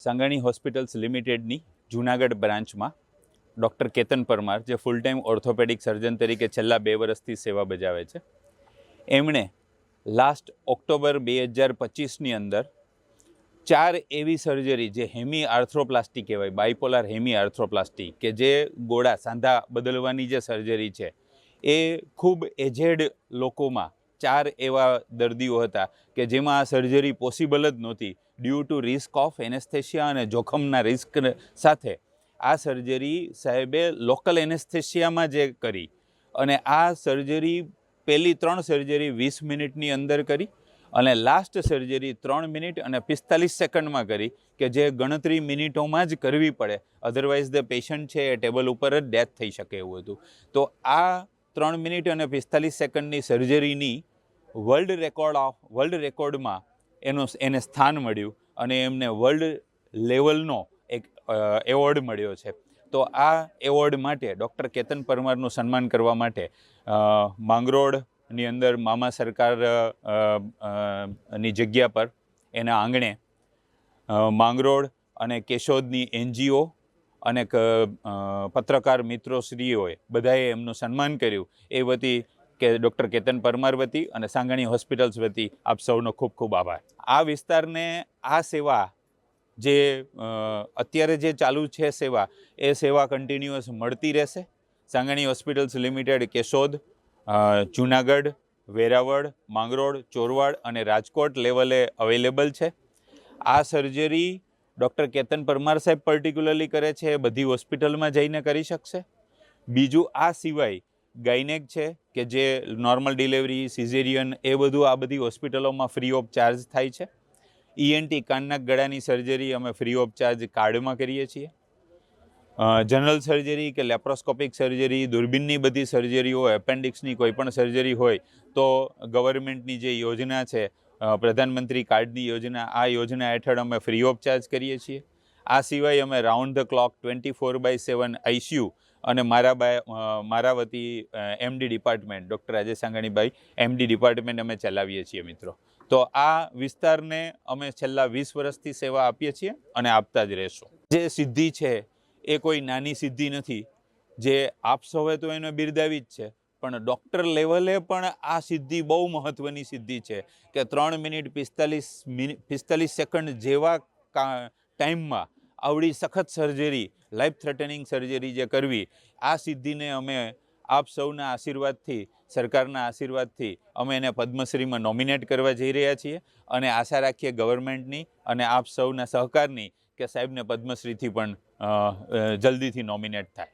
Sangani hospitals लिमिटेडनी Junagadh branch में doctor Ketan Parmar जो full time orthopaedic surgeon तरीके छेल्ला 2 वर्षथी सेवा बजावे छे। एमणे लास्ट ऑक्टोबर 2025 अंदर 4 एवी सर्जरी जे हेमी आर्थ्रोप्लास्टी कहेवाय, बाइपोलर हेमी आर्थ्रोप्लास्टी के जे गोड़ा सांधा बदलवानी जे सर्जरी है ए खूब एजेड लोकोमां 4 एवा दर्दीओ हता के जेमां आ सर्जरी पॉसिबल ज नहोती due to risk of anaesthesia अने जोखमना रिस्क साथे आ सर्जरी साहेबे लोकल एनेस्थेशिया में जे करी अने आ सर्जरी पहली 3 सर्जरी 20 मिनिटनी अंदर करी अने लास्ट सर्जरी 3 मिनिट अने 45 सेकंड में करी के जे गणतरी मिनिटों में ज करवी पड़े, अदरवाइज द पेशન્ટ है टेबल पर ज डेथ थई शके एवुं हतुं। तो आ 3 मिनिट अने 45 सेकंडनी सर्जरीनी वर्ल्ड रेकॉर्ड में एने स्थान मळ्युं अने एमने वर्ल्ड लेवलनो एक एवॉर्ड मळ्यो छे। तो आ एवॉर्ड माटे डॉक्टर केतन परमारनुं सन्मान करवा माटे માંગરોળની अंदर मामा सरकार नी जग्या पर एना आंगणे માંગરોળ अने केशोदनी एनजीओ अने पत्रकार मित्रोश्रीओए बधाए एमनुं सन्मान कर्युं। ए वती के डॉक्टर केतन परमार वती अने सांगाणी हॉस्पिटल्स वती आप सौनो खूब खूब आभार। आ विस्तारने आ सेवा जे अत्यारे जे चालू है सेवा ए सेवा कन्टिन्युअस मळती रहेशे। सांगाणी हॉस्पिटल्स लिमिटेड केशोद, जूनागढ़, वेरावळ, માંગરોળ, ચોરવાડ अने राजकोट लेवले अवेलेबल है। आ सर्जरी डॉक्टर केतन परमार साहेब पर्टिक्युलरली करे छे, बधी हॉस्पिटल में जईने करी शकशे। बीजू आ सिवाय गायनेक है कि जे नॉर्मल डिलिवरी, सिजेरियन ए बधुं आ बधी हॉस्पिटलों में फ्री ऑफ चार्ज थाय छे। ईएनटी कानना गळानी सर्जरी अमे फ्री ऑफ चार्ज कार्ड में करीए छीए। जनरल सर्जरी के लेप्रोस्कोपिक सर्जरी, दूरबीननी बधी सर्जरीओ, एपेन्डिक्सनी कोईपण सर्जरी होय तो गवर्नमेंटनी जे योजना है प्रधानमंत्री कार्डनी योजना, आ योजना हेठळ अमे फ्री ऑफ चार्ज करीए छीए। आ सिवाय अमे राउंड ध क्लॉक 24/7 आईसीयू अने मारा वती एमडी डिपार्टमेंट डॉक्टर राजेश सांगाणीभाई एमडी डिपार्टमेंट अमे चलावीए छीए मित्रों। तो आ विस्तारने अमे छेल्ला 20 वर्षथी सेवा आपीए छीए अने आपता ज रहेशुं। जे सिद्धि छे ए कोई नानी सिद्धि नथी, जे आप सौए तो एने बिरदावी ज छे, पण डॉक्टर लेवले पण आ सिद्धि बहु महत्वनी सिद्धि है कि 3 मिनिट 45 सेकंड जेवा टाइम में आवड़ी सखत सर्जरी, लाइफ थ्रेटनिंग सर्जरी जे करवी, आ सिद्धि ने अमे आप सौना आशीर्वाद थी, सरकारना आशीर्वाद थी अमे एने पद्मश्री में नॉमिनेट करवा जई रह्या छीए अने आशा राखीए गवर्नमेंटनी अने आप सौना सहकारनी के साहेबने पद्मश्री थी पण जल्दी थी नॉमिनेट थाय।